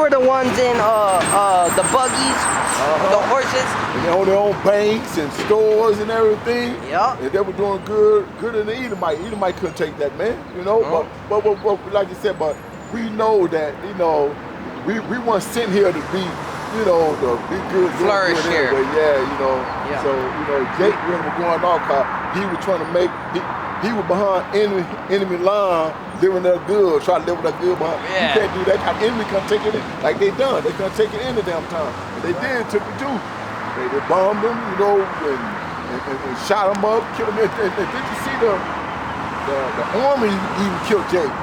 were the ones in the buggies, the horses. And they own their own banks and stores and everything. Yeah. And they were doing good in the Edomite. Edomite couldn't take that, man. You know, but like you said, but we know that, you know, we weren't sitting here to be, you know, to be good. Flourish here. Anyway. Yeah, you know. Yeah. So, you know, Jake really was going on because he was trying to make, he was behind enemy line, living that good, trying to live that good behind. Yeah. You can't do that. Cause enemy can't take it in, like they done. They couldn't take it in the damn time. And they did, took it too. They bombed them, you know, and shot them up, killed them. And did you see the army even killed Jake?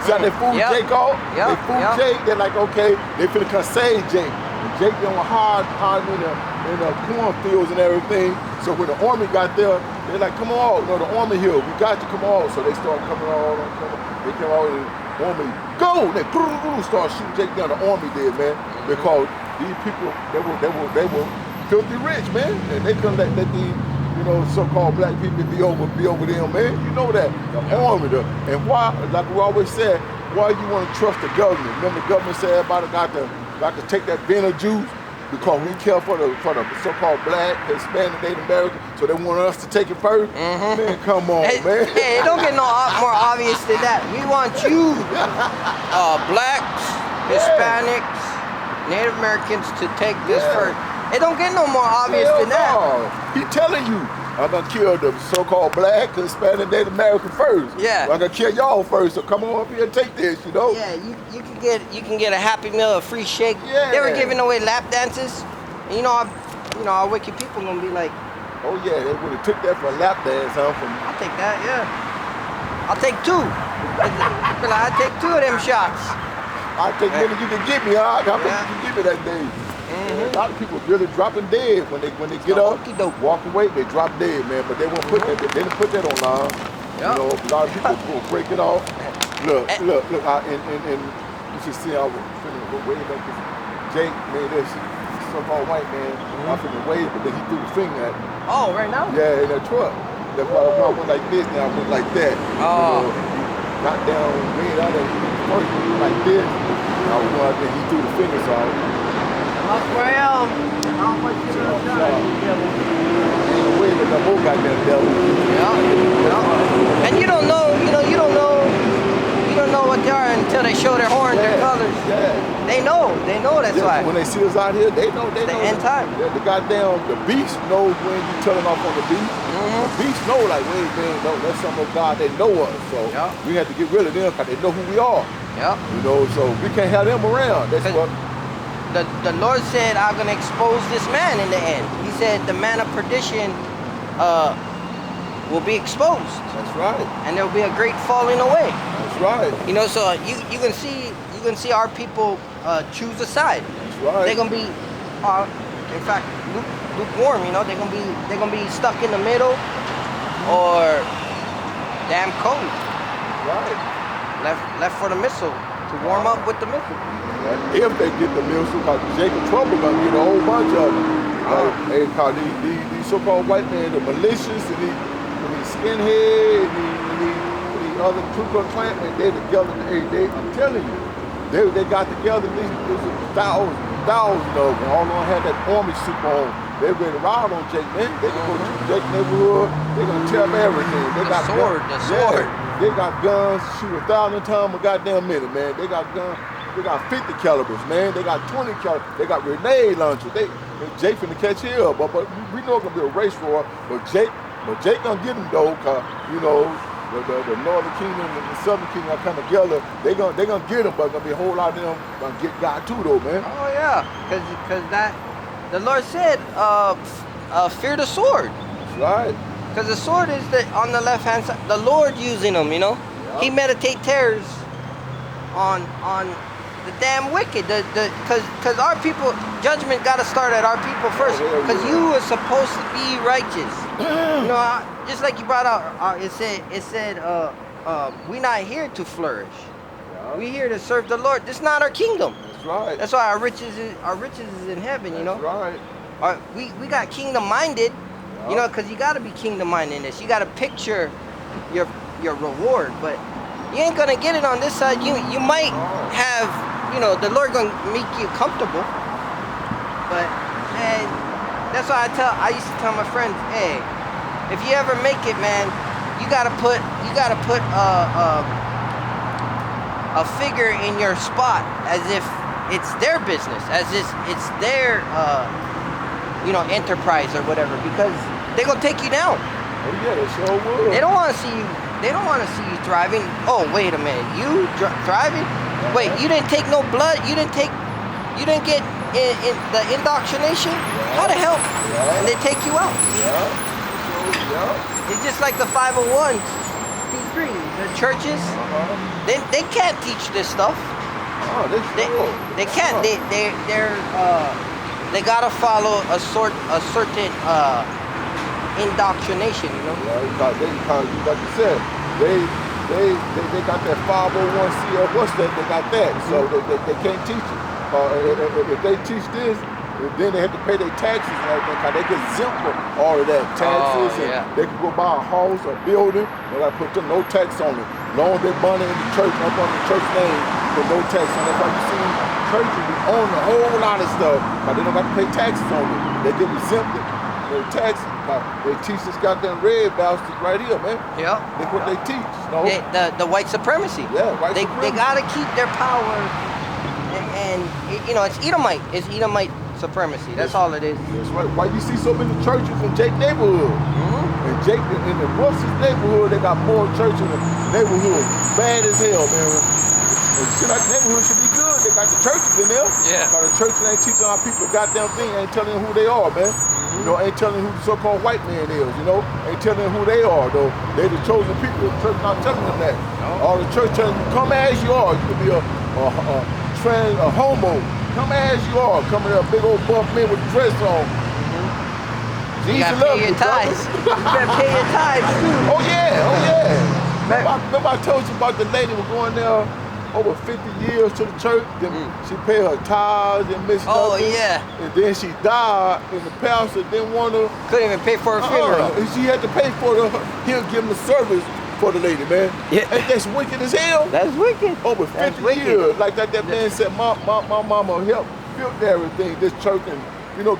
See how they fooled Jake off? They fooled Jake. They're like, okay, they finna come save Jake. And Jake done hard in the cornfields and everything. So when the army got there, they're like, come on, no, the army here, we got you, come on. So they started coming on, they came out and the army, go! They started shooting Jake down. The army did, man, because these people, they were filthy rich, man, and they couldn't let these, you know, so-called black people be over them, man. You know that, the army, and why, like we always said, why you want to trust the government? Remember the government said everybody got to take that venom juice because we care for the so-called black, Hispanic, Native American, so they want us to take it first. Man, come on, man. Hey, it don't get no more obvious than that. We want you, blacks, Hispanics, Native Americans, to take this first. It don't get no more obvious than that. He telling you, I'm gonna kill the so-called black, Hispanic, Native American first. Yeah. I'm gonna kill y'all first. So come on up here and take this, you know. Yeah, you can get a Happy Meal, a free shake. Yeah. They were giving away lap dances. And you know, our wicked people gonna be like, oh yeah, they would have took that for a lap dance, huh? I'll take that, yeah. I'll take two. I'll take two of them shots. I'll take many you can get me, huh? How many you can give me that day? A lot of people really dropping dead when they get up, walk away, they drop dead, man. But they won't put that. They didn't put that online. You know, a lot of people will break it off. Look. And you should see I was finna wave up this Jake, man. This so-called white man. I finna wave, but then he threw the finger at me. Oh, right now? Yeah, in that truck. That's why I went like this. Now I went like that. Oh. You know, he got down, way out there. First he went like this. I was going out there. He threw the fingers out. That's where I am. How much you gonna shot? Ain't no way that the whole goddamn devil. Yeah. And you don't know what they are until they show their horns, their colors. Yeah. They know that's why. When they see us out here, they know. The end time. The goddamn, the beast knows when you telling off on the beast. The beast know like, wait, man, no, that's some of God, they know us. So we have to get rid of them because they know who we are. Yeah. You know, so we can't have them around. That's what. The Lord said, I'm going to expose this man in the end. He said the man of perdition will be exposed. That's right. And there will be a great falling away. That's right. You know, so you can see our people choose a side. That's right. They're going to be, in fact, lukewarm. You know, they're going to be stuck in the middle or damn cold. Right. Left for the missile to warm up with the missile. If they get the missile, because Jacob Trouble gonna get a whole bunch of them. They call these so-called white men, the malicious, and these skinhead, and these other Ku Klux Klan men, they together. I'm telling you, they got together. There's thousands of them. All of them had that army suit on. They ready to ride on Jake, man. They can go to Jake neighborhood. They gonna tear up everything. They got sword. They got guns, shoot 1,000 times a goddamn minute, man. They got guns. They got 50 calibers, man. They got 20 calibers. They got grenade launchers. Jake finna catch here, but we know it's gonna be a race for her. But Jake gonna get him though, cause you know the Northern Kingdom and the Southern Kingdom are coming together. They gonna get him, but gonna be a whole lot of them gonna get God too, though, man. Oh yeah, cause that the Lord said, fear the sword. That's right. Cause the sword is on the left hand side. The Lord using them, you know. Yeah. He meditate terrors on the damn wicked, cause our people, judgment got to start at our people first. Cause you are supposed to be righteous. You know, just like you brought out, it said, we not here to flourish. Yeah. We here to serve the Lord. This is not our kingdom. That's right. That's why our riches is in heaven. You know. That's right. We got kingdom minded. Yeah. You know, cause you got to be kingdom minded in this. You got to picture your reward, but you ain't gonna get it on this side. You might have the Lord gonna make you comfortable. But man, that's why I used to tell my friends, hey, if you ever make it, man, you gotta put a figure in your spot as if it's their business, as if it's their enterprise or whatever, because they gonna take you down. Oh yeah, they sure will. They don't want to see you. They don't want to see you thriving. Oh, wait a minute, you thriving? Wait, you didn't take no blood. You didn't get in the indoctrination. How the hell? And they take you out. It's just like the 501c3, the churches. They can't teach this stuff. Oh, They can't. They gotta follow a certain indoctrination, Yeah, because like you said, they got that 501c or what's that? They got that, so they can't teach it. If they teach this, then they have to pay their taxes and everything, because they get exempt from all of that taxes, and they can go buy a house or building, they gotta put no tax on it. Long as they money in the church, up on the church name, with no tax on it. That's why you see churches be own a whole lot of stuff, but they don't got to pay taxes on it. They get exempted. No taxes. They teach this goddamn red bastard right here, man. Yeah. That's what they teach. The white supremacy. Yeah, white supremacy. They gotta keep their power, and it's Edomite. It's Edomite supremacy. That's all it is. That's right. Why you see so many churches in Jake neighborhood? And Jake in the Brooks's neighborhood, they got more churches in the neighborhood. Bad as hell, man. And shit like the neighborhood should be good. They got the churches in there. Yeah. Because the churches ain't teaching our people the goddamn thing, ain't telling them who they are, man. Ain't telling who the so-called white man is, ain't telling them who they are, though. They the chosen people. The church not telling them that. All the church telling them, come as you are. You could be a homo. Come as you are. Come in a big old buff man with a dress on. You gotta pay your tithes. You better pay your tithes, too. Oh, yeah. Remember I told you about the lady was going there over 50 years to the church, then she paid her tithes and missed nothing. Yeah. And then she died, and the pastor didn't want to. Couldn't even pay for her funeral. And she had to pay for he'll give him the service for the lady, man. Yeah. Ain't that's wicked as hell? That's wicked. Over 50 years. Like that man said, my mama helped build everything, this church, and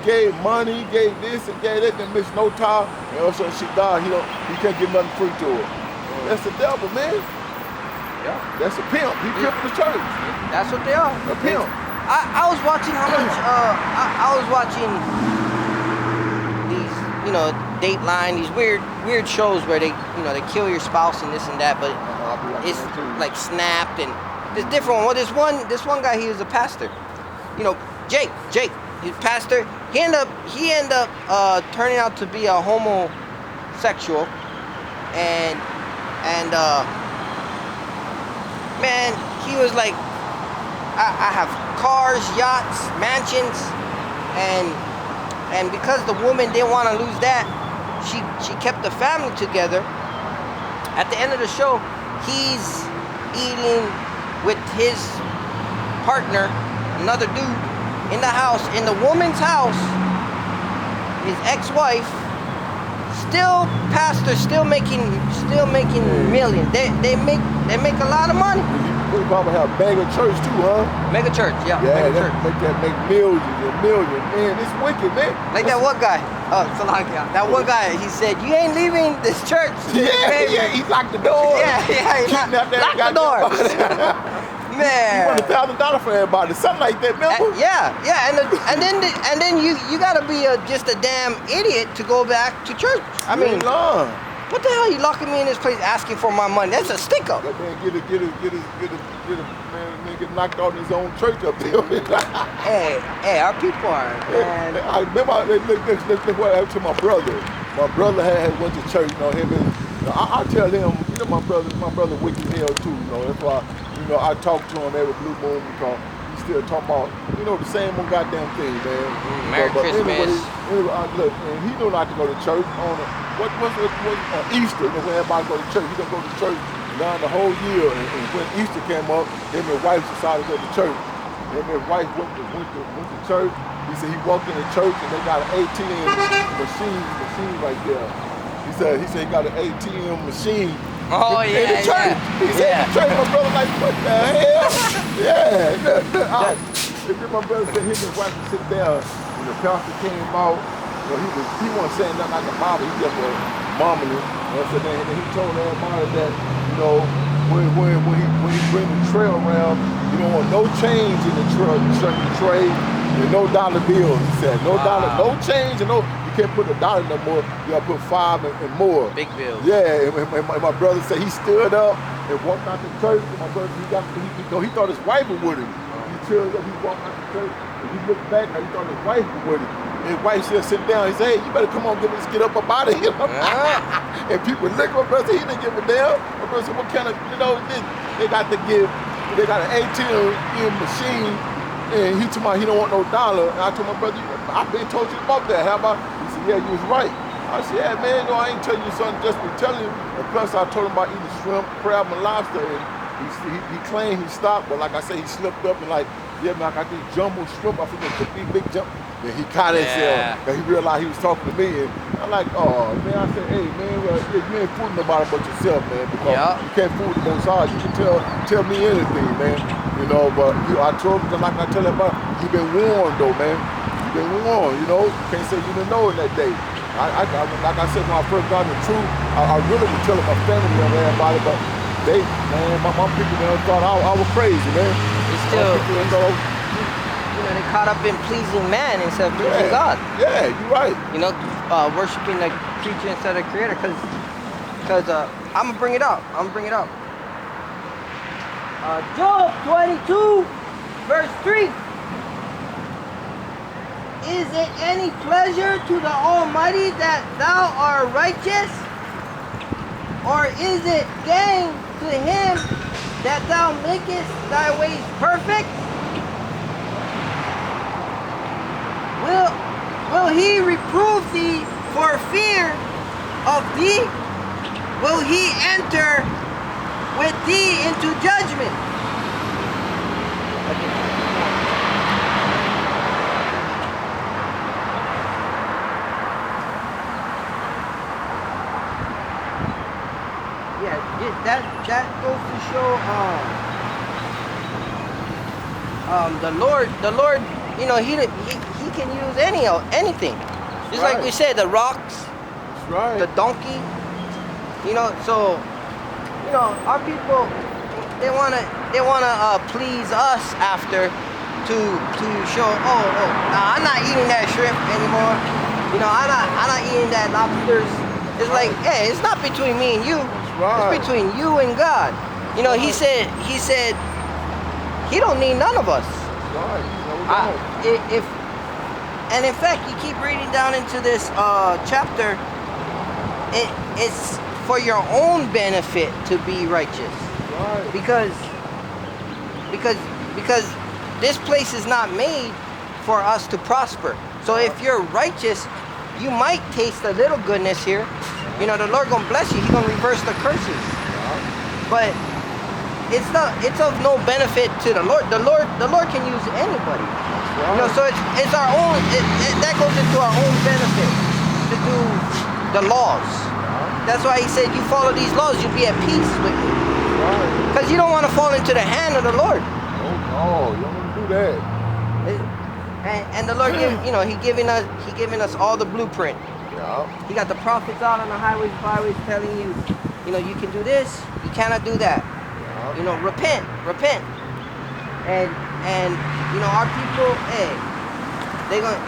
gave money, gave this and gave that, and missed no tithe. And also she died, he can't get nothing free to her. That's the devil, man. Yeah. That's a pimp. He pimping the church. That's what they are. A pimp. I was watching how much. I was watching these, Dateline, these weird shows where they kill your spouse and this and that, but it's like Snapped and there's different one. Well, this one guy, he was a pastor. Jake, he's a pastor. He ended up turning out to be a homosexual, and man, he was like, I have cars, yachts, mansions, and because the woman didn't want to lose that, she kept the family together. At the end of the show, he's eating with his partner, another dude, in the house, in the woman's house, his ex-wife, still pastor, still making millions. They make a lot of money. We probably have mega church too, huh? Mega church, yeah. Yeah, mega church. Make millions and millions. Man, it's wicked, man. Like that one guy. Oh, Solanka. That one guy, he said, you ain't leaving this church. Yeah, he locked the door. Yeah, he locked the door. Man. You want $1,000 for everybody, something like that, remember? And then you gotta be just a damn idiot to go back to church. I mean, what the hell are you locking me in this place asking for my money? That's a stick up. That man get knocked out in his own church up there. hey, our people are, man. I remember, look what happened to my brother. My brother had went to church, I tell him, my brother wicked hell too, that's why, I talk to him every blue moon because he's still talking about, the same old goddamn thing, man. Merry Christmas. Anyway, look, man, he knew not to go to church on on Easter, when everybody go to church. He don't go to church down the whole year, and when Easter came up, him and his wife decided to go to church. Him and his wife went to church. He said he walked in the church and they got an ATM machine right there. He said he got an ATM machine Oh, in yeah, the church. yeah. He said in the church, my brother like, what the hell? Yeah. And then my brother said him and his wife would sit there when the pastor came out. You know, he wasn't saying nothing like a Bible. He just was mumbling. You know, so then he told everybody that, you know, when he bring the tray around, you don't want no change in the tray and no dollar bills. He said no dollar, no change, and no. You can't put a dollar no more. You gotta put 5 and more. Big bills. Yeah, and my brother said he stood up and walked out the church. And my brother, he thought his wife was with him. He stood up, he walked out the church, and he looked back, and he thought his wife was with him. And his wife still sitting down. He said, "Hey, you better come on, get up out of here." And people look at my brother. He didn't give a damn. My brother said, "What kind of, they got an ATM machine." And he told me he don't want no dollar. And I told my brother, I've been told you about that. How about? He said, yeah, you was right. I said, yeah, man, no, I ain't telling you something, just been telling you. And plus, I told him about eating shrimp, crab, and lobster. And he claimed he stopped, but like I said, he slipped up and like, yeah, man, I got these jumbo shrimp. I forget, took these big jump. And he caught himself. And he realized he was talking to me. And I'm like, oh, man, I said, hey, man, well, you ain't fooling nobody but yourself, man. Because you can't fool the Most High. You can tell me anything, man. You know, but I told him, like I tell everybody, you've been warned, though, man. You've been warned, you know. You can't say you didn't know in that day. Like I said, when I first got in the truth, I really would tell my family and everybody, but they, man, my people, man, thought I was crazy, man. It's still, they caught up in pleasing man instead of pleasing God. Yeah, you're right. You know, worshiping the creature instead of the creator, because I'm going to bring it up. Job 22, verse 3. Is it any pleasure to the Almighty that thou art righteous? Or is it gain to him that thou makest thy ways perfect? Will he reprove thee for fear of thee? Will he enter with thee into judgment? Yeah, that goes to show the Lord, you know, he can use anything. Just like we said, the rocks, the donkey, you know. So, you know, our people, they wanna please us after to show, nah, I'm not eating that shrimp anymore. You know, I'm not eating that lobsters. It's like, hey, it's not between me and you. It's between you and God. You know, he said he don't need none of us. And in fact, you keep reading down into this chapter, it's for your own benefit to be righteous. Because this place is not made for us to prosper. So if you're righteous, you might taste a little goodness here. You know, the Lord gonna bless you. He's gonna reverse the curses. But it's of no benefit to the Lord. The Lord can use anybody. You know, so it's our own. That goes into our own benefit to do the laws. That's why he said, you follow these laws, you'll be at peace with me. Because you don't want to fall into the hand of the Lord. Oh, you don't want to do that. And the Lord, He giving us all the blueprint. He got the prophets out on the highways, byways, telling you, you know, you can do this, you cannot do that. You know, repent. And you know, our people,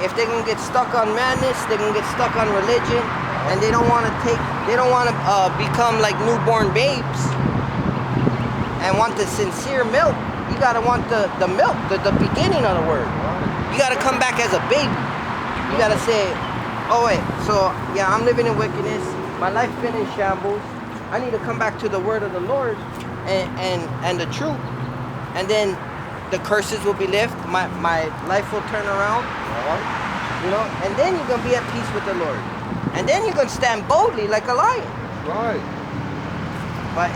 if they're gonna get stuck on madness, they're gonna get stuck on religion, and they don't want to become like newborn babes and want the sincere milk. You gotta want the milk, the beginning of the word. You gotta come back as a baby. You gotta say, oh wait, so yeah, I'm living in wickedness. My life's been in shambles. I need to come back to the word of the Lord and the truth, and then the curses will be lifted. My life will turn around. You know, and then you're gonna be at peace with the Lord, and then you're gonna stand boldly like a lion. Right. But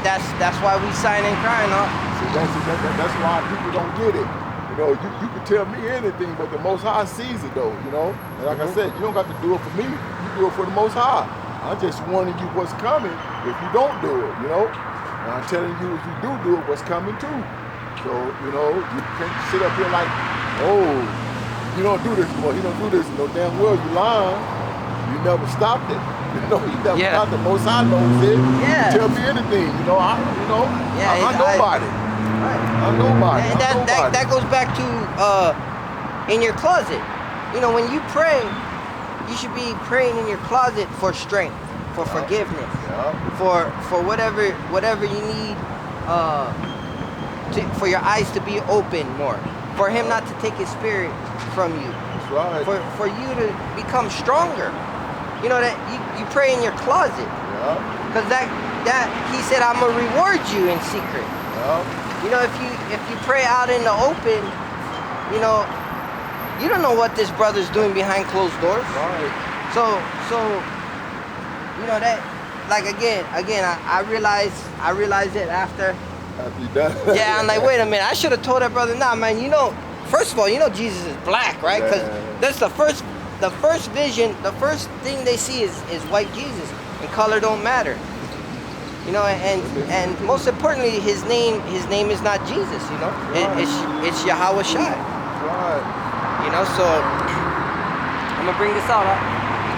that's why we sign and crying, huh? See, that's why people don't get it. You know, you can tell me anything, but the Most High sees it, though. You know, and like I said, you don't got to do it for me. You do it for the Most High. I'm just warning you what's coming if you don't do it, you know? And I'm telling you if you do it, what's coming too. So, you know, you can't sit up here like, oh, you don't do this, boy, you don't do this. No damn well you lying. You never stopped it. You know, you never stopped it. Most I knows it. Yeah. You tell me anything, you know, I'm nobody. Right. I'm nobody. And that goes back to in your closet. You know, when you pray, you should be praying in your closet for strength, for forgiveness, for whatever you need, for your eyes to be open more, for Him not to take His Spirit from you. That's right. For you to become stronger. You know that you pray in your closet. Because that He said, I'm gonna reward you in secret. You know, if you pray out in the open, you know, you don't know what this brother's doing behind closed doors. Right. So you know that, like again, I realized it after you done. Yeah, I'm like, wait a minute, I should have told that brother, nah, man, you know, first of all, you know Jesus is black, right? Because that's the first vision, the first thing they see is white Jesus, and color don't matter. You know, and most importantly, his name is not Jesus, you know. It's Yahweh Shai. Right. You know, so I'm gonna bring this out.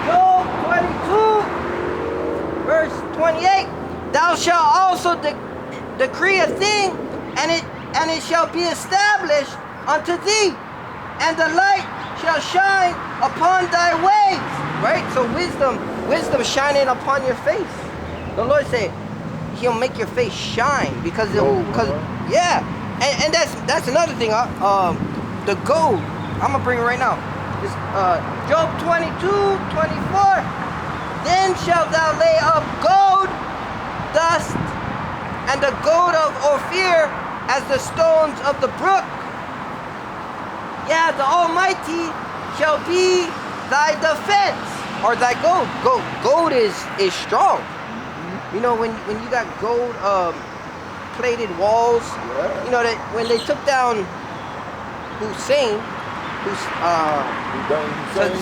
Job 22, verse 28. Thou shalt also decree a thing, and it shall be established unto thee, and the light shall shine upon thy ways. Right? So wisdom shining upon your face. The Lord said He'll make your face shine because yeah. And that's another thing. The gold. I'm gonna bring it right now. It's Job 22:24. Then shalt thou lay up gold, dust, and the gold of Ophir as the stones of the brook. Yeah, the Almighty shall be thy defense, or thy gold. Gold is strong. You know, when you got gold plated walls, you know that when they took down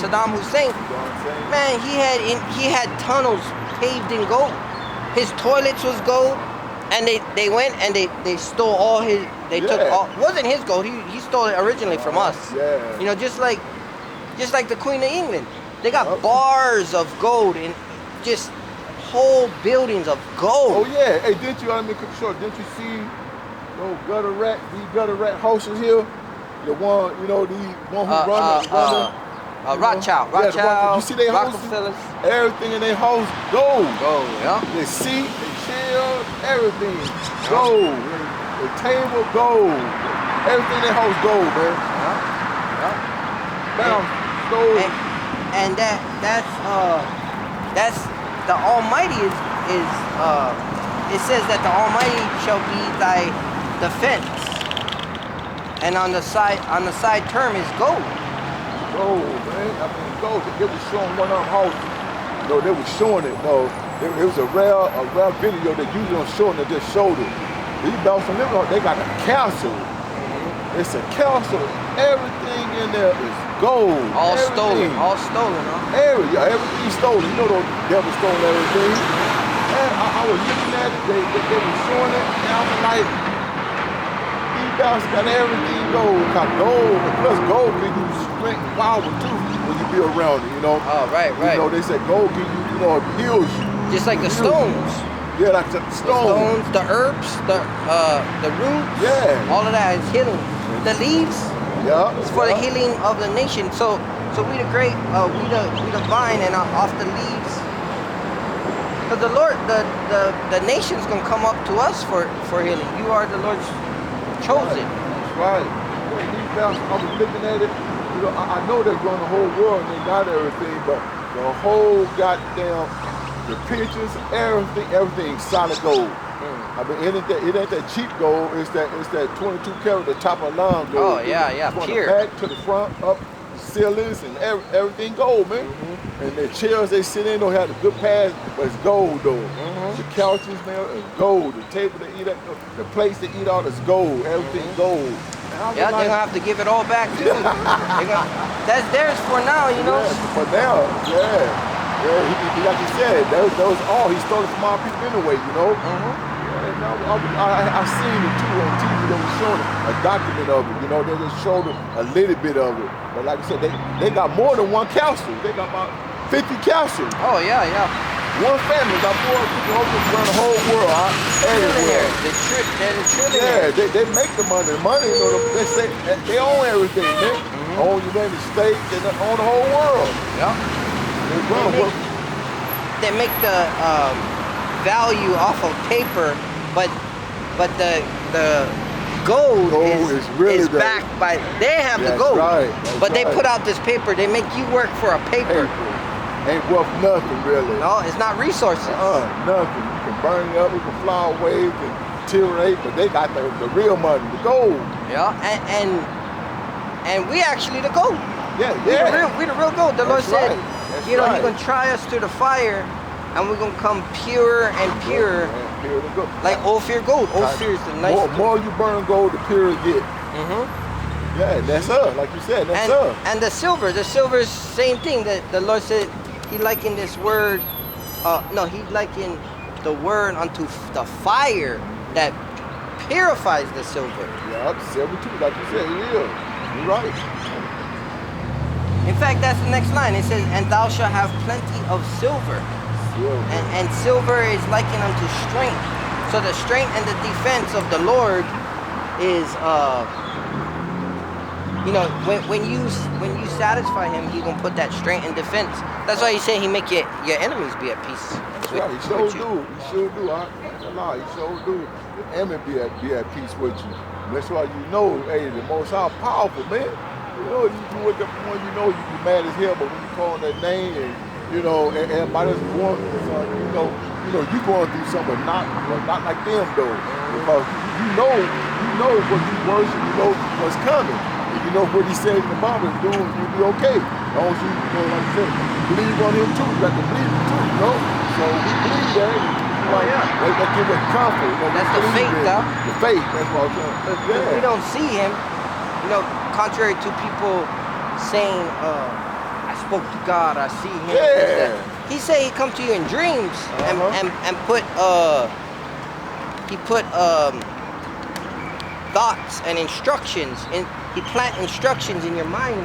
Saddam Hussein, man, he had tunnels paved in gold. His toilets was gold, and they went and they stole all his. They took all. It wasn't his gold. He stole it originally from us. Yeah. You know, just like the Queen of England, they got bars of gold and just whole buildings of gold. Oh yeah. Hey, didn't you? I mean, sure. Didn't you see these gutter rat houses here? The one, you know, the one who Rothschild. You see their houses? Everything in their house, gold. Gold, yeah. They seat, they chair, everything, gold. The table, gold. Everything in their house, gold, man. Gold. And that's the Almighty is it says that the Almighty shall be thy defense. And on the side term is gold. Gold, man. I mean, gold. They were showing one of them houses. No, they were showing it. No, it was a rare video that usually don't show it. They just showed it. These Belgian living, they got a castle. It's a castle. Everything in there is gold. All stolen, huh? Everything stolen. You know those devils stole everything. And I was looking at it. They were showing it, and I was like, got everything gold, plus gold gives you strength and power too when you be around it, you know. Oh, right. You know, they say gold gives you, you know, it heals you. Just like the stones. Yeah, like the stones. The herbs, the roots. Yeah. All of that is healing. The leaves. Yeah. It's for the healing of the nation. So we the great, we the vine, and off the leaves. Because the Lord, the nation's gonna come up to us for healing. You are the Lord's chosen. That's right. I was looking at it. You know, I know they're growing the whole world and they got everything, but the whole goddamn, the pictures, everything solid gold. I mean, it ain't that cheap gold. It's that 22 karat, the top of the line gold. Oh yeah, from pure. the back to the front, up the ceilings and everything gold, man. And the chairs they sit in don't have the good pads, but it's gold though. The couches, man, is gold. The table they eat at, the plates they eat out is gold. Everything gold. Yeah, they're gonna have to give it all back too. That's theirs for now, you know. Yeah, for now, yeah. like you said, that was all. He stole it from our people anyway, you know? And I seen it too on TV. They were showing a document of it, you know? They just showed a little bit of it. But like I said, they got more than one castle. They got about 50 castles. Oh, yeah, yeah. One family got more people around the whole world, everywhere. They're the trillionaires. Yeah, they make the money. The money, you know, they say they own everything, man. Own the United States, they own the whole world. Yeah. They make the value off of paper, but the gold is really backed by. They have the gold, but they put out this paper. They make you work for a paper. Ain't worth nothing really. No, it's not resources. Nothing. You can burn it up, you can fly away, you can deteriorate, but they got the real money, the gold. Yeah, and we actually the gold. Yeah. We the real gold. The Lord said, you know, He's gonna try us through the fire, and we're gonna come pure and pure. Pure to gold. Like Ophir gold. Ophir is the nice. More you burn gold, the purer it get. Yeah, that's us. Like you said, that's us. And the silver is same thing. That the Lord said He likened this word. He likened the word unto the fire that purifies the silver. Yeah, silver too. Like you said, it is. You're right. In fact, that's the next line. It says, "And thou shalt have plenty of silver." And silver is likened unto strength. So the strength and the defense of the Lord is, you know, when you satisfy Him, He gonna put that strength and defense. That's why He said He make your enemies be at peace. That's right. He sure do. He sure do. I ain't lie. He sure do. The enemy be at peace with you. That's why you know, hey, the Most High powerful, man. You know, you wake up when you know you be mad as hell, but when you call that name and you know, and everybody's going through something, you know, you going through something, but not like them though, because you know what you worship, you know what's coming. You know what He said in the Bible is doing, you'll be okay. As long as you know, like I said, believe on Him too. You got to believe Him too, you know. So we believe that. That give us comfort. You know, that's the faith, though. The faith. That's what I'm saying. Because we don't see Him, you know, contrary to people saying, I spoke to God, I see Him. Yeah. He said He come to you in dreams and put He put thoughts and instructions, and He plant instructions in your mind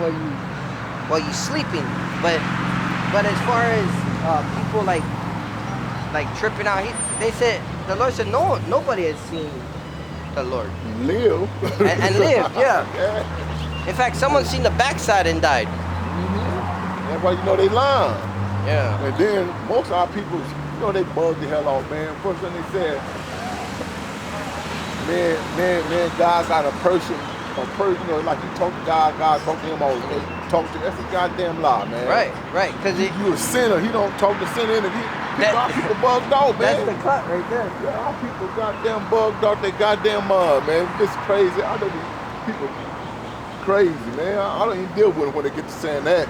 while you sleeping. But as far as people like tripping out, they said the Lord said nobody has seen the Lord live and live. Yeah. In fact, someone's seen the backside and died. That's why you know they lying. Yeah. And then most of our people, you know, they bug the hell out, man. First thing they said, man, God's got a person, you know, like you talk to God talk to him all the day. That's a goddamn lie, man. Right. Because you a sinner. He don't talk to sinner. Our people bugged out, man. That's the cut right there. Yeah, our people goddamn bugged out their goddamn mind, man. It's crazy. I know these people crazy, man. I don't even deal with them when they get to saying that.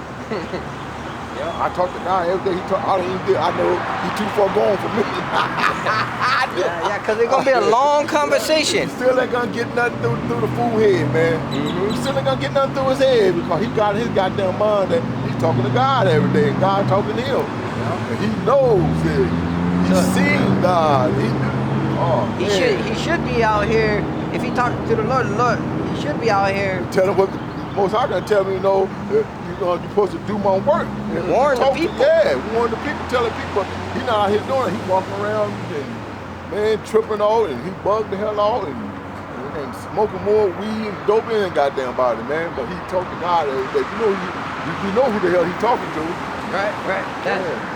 Yeah, I talk to God every day. I don't even deal. I know he's too far gone for me. Yeah, because it's gonna be a long conversation. Still ain't gonna get nothing through the fool head, man. Still ain't gonna get nothing through his head because he got his goddamn mind that he's talking to God every day, and God talking to him. And he knows it. He's seen God. He should be out here. If he talking to the Lord, he should be out here. Tell him what the Most High gonna tell me, you know, you're supposed to do my work. And warn the people. Warn the people, telling people he not out here doing it. He walking around and man tripping out and he bugged the hell out and smoking more weed and dope in goddamn body, man. But he talked to God every day. You know who the hell he talking to. Right.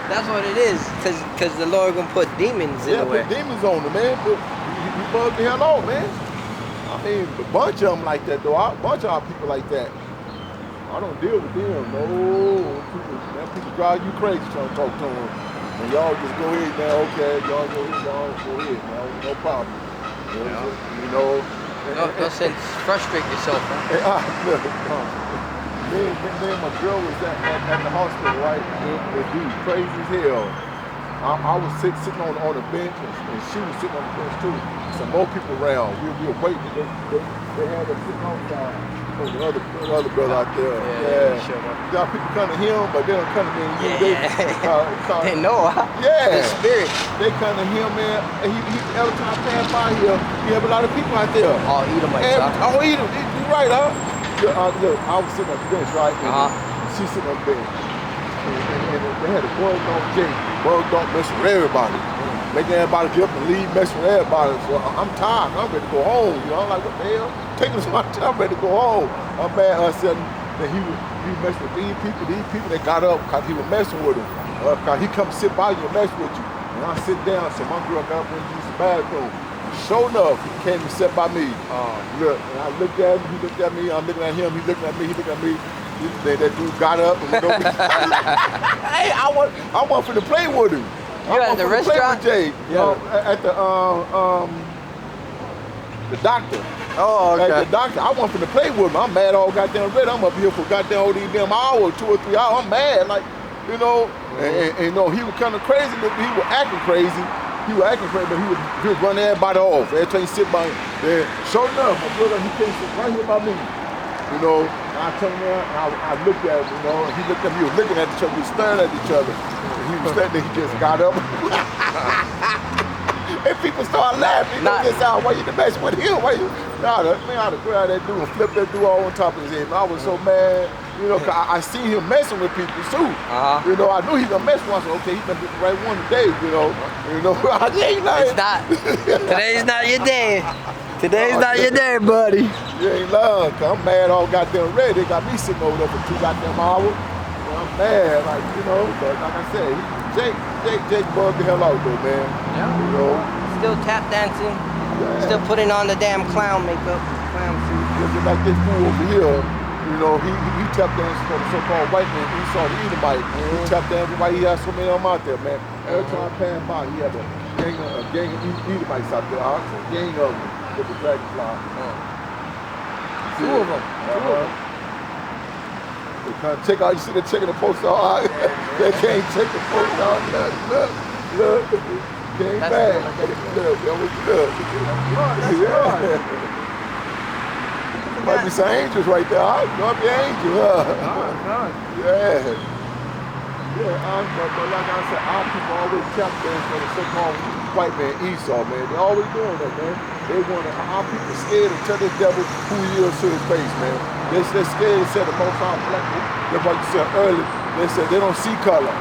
That's what it is. Cause the Lord gonna put demons in the way. Put demons on him, man. But he bugged the hell out, man. I mean, a bunch of them like that though. A bunch of our people like that. I don't deal with them. No, people drive you crazy trying to talk to them. And y'all just go ahead now, okay? Y'all go ahead now, no problem. You know. No sense. Frustrate yourself. Huh? Me and my girl was at the hospital, right? The dude crazy as hell. I was sitting on the bench, and she was sitting on the bench too. Some more people around. We were waiting. They had us sitting outside. know the other brother out there. Yeah. Sure. Y'all people come to him, but they don't come to me and you. Yeah. They know, huh? Yeah. The spirit. They come to him, man. And he every time I pass by here, he have a lot of people out there. All Edomites, huh? All Edom. You right, huh? Look, I was sitting on the bench, right? And she's sitting on the bench. And they had a boy dog Jake. Boy dog messing with everybody. Making everybody get up and leave, messing with everybody. So I'm tired. I'm ready to go home. You know, I'm like, what the hell? Taking us my time. I'm ready to go home. I'm mad. I said that he was messing with these people that got up because he was messing with them. Because he come sit by you and mess with you. And I sit down. So my girl got up and used the bathroom. Sure enough, he came and sat by me. Look, and I looked at him. He looked at me. I'm looking at him. He looking at me. He looking at me. That dude got up and went over. Hey, I want for to play with him. You at the restaurant? Jay. At the doctor. Oh, okay. At the doctor. I want him to play with him. I'm mad all goddamn ready. I'm up here for goddamn all these damn hours, 2 or 3 hours. I'm mad, like, you know. And you know, he was kind of crazy, but he was acting crazy. He was acting crazy, but he was running everybody off. Every time he sit by him. Sure enough, my brother, he came sit right here by me. You know, and I turned around and I looked at him, you know, and he looked at me, we were looking at each other, we were staring at each other. And he was standing there, he just got up. And people started laughing, you know, this out, why you the best with him? Why you? Nah, man, I'd have grabbed that dude and flipped that dude all on top of his head. I was so mad, you know, cause I seen him messing with people too. You know, I knew he gonna mess once, okay, he gonna be the right one today, you know. I ain't lying. It's not, today's not your day. Today's not your day, buddy. You ain't lying, cause I'm mad all goddamn ready. They got me sitting over there for 2 goddamn hours. And I'm mad, like, you know, but like I said, Jake bugged the hell out though, man. Yeah. You know. Still tap dancing. Yeah. Still putting on the damn clown makeup, clown suit. Just like this fool over here, you know, he tap dancing for the so-called white man. He saw the Edomite. He tap dancing why he has so many of them out there, man. Every time I pass by, he had a gang of Edomites out there. A gang of them. With the dragonfly. 2 of them. They can't check out. You see, they're checking the post out. They can't check the post out. Look. Came back. Look, that was good. Yeah. Might be some angels right there. I might be angels, Yeah. Yeah, but like I said, our people always tap dance for the so-called white man Esau, man. They're always doing that, man. Our people scared to tell this devil who he is to his face, man. They're scared to say the most out black people. That's what you said earlier. They said they don't see color.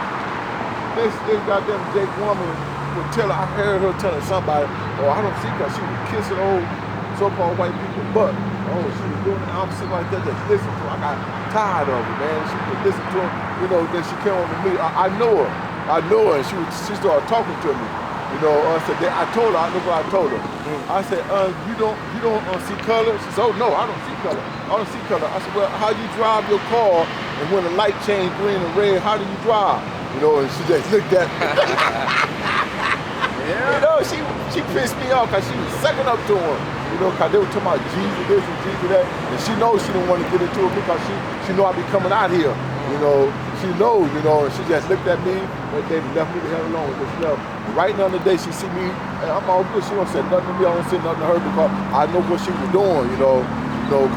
This goddamn Jake woman would tell her, I heard her telling somebody, oh, I don't see color. She was kissing old so-called white people, but she was doing the opposite like that, just listen to her. I got tired of it, man. She would listen to her, you know, then she came on to me. I know her, and she started talking to me. You know, I said, I told her, I know what I told her. I said, you don't see color? She said, oh no, I don't see color. I don't see color. I said, well, how you drive your car, and when the light changed green and red, how do you drive? You know, and she just looked at me. You know, she pissed me off because she was sucking up to him. You know, because they were talking about Jesus this and Jesus that. And she knows she didn't want to get into it because she know I be coming out here. You know, she knows, you know, and she just looked at me and they left me the hell alone with this stuff. Right now today she see me, and I'm all good. She don't say nothing to me, I don't say nothing to her because I know what she was doing, you know,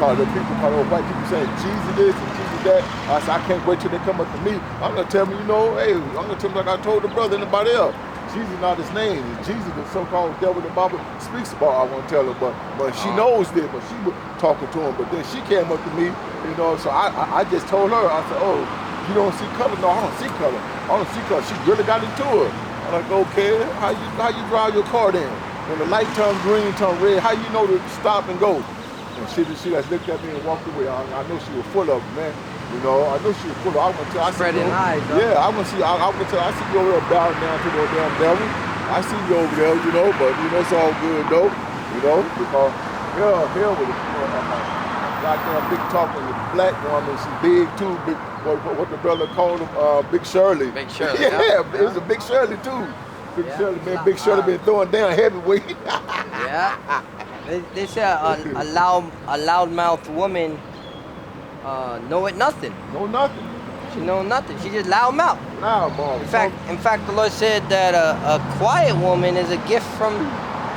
cause the people, cause those white people saying Jesus this and Jesus that. I said, I can't wait till they come up to me. I'm gonna tell me, you know, hey, I'm gonna tell them like I told the brother and anybody else. Jesus not his name. Jesus the so-called devil the Bible speaks about. I won't tell her, but she knows this, but she was talking to him. But then she came up to me, you know, so I just told her, I said, oh, you don't see color? No, I don't see color. I don't see color. She really got into it. I'm like, okay, how you drive your car then? When the light turn green, turn red, how you know to stop and go? And she just looked at me and walked away. I know she was full of it, man. You know, I know she was full of it. I'm gonna tell. Spreading lies. Yeah, I'm gonna see. I'm gonna tell. I see you over there bowing down to the damn devil. I see you over there, you know. But you know, it's all good though. You know, because here with a goddamn big talking black woman. She's big too. Big. What the brother called him? Big Shirley. Big Shirley. Yeah, it was a Big Shirley too. Big Shirley, man. Big Shirley been throwing down heavyweight. Yeah. They say a loudmouth woman know it nothing. Know nothing. She know nothing. She just loudmouth. Loudmouth. In fact, the Lord said that a quiet woman is a gift from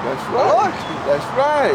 That's the Lord. That's right.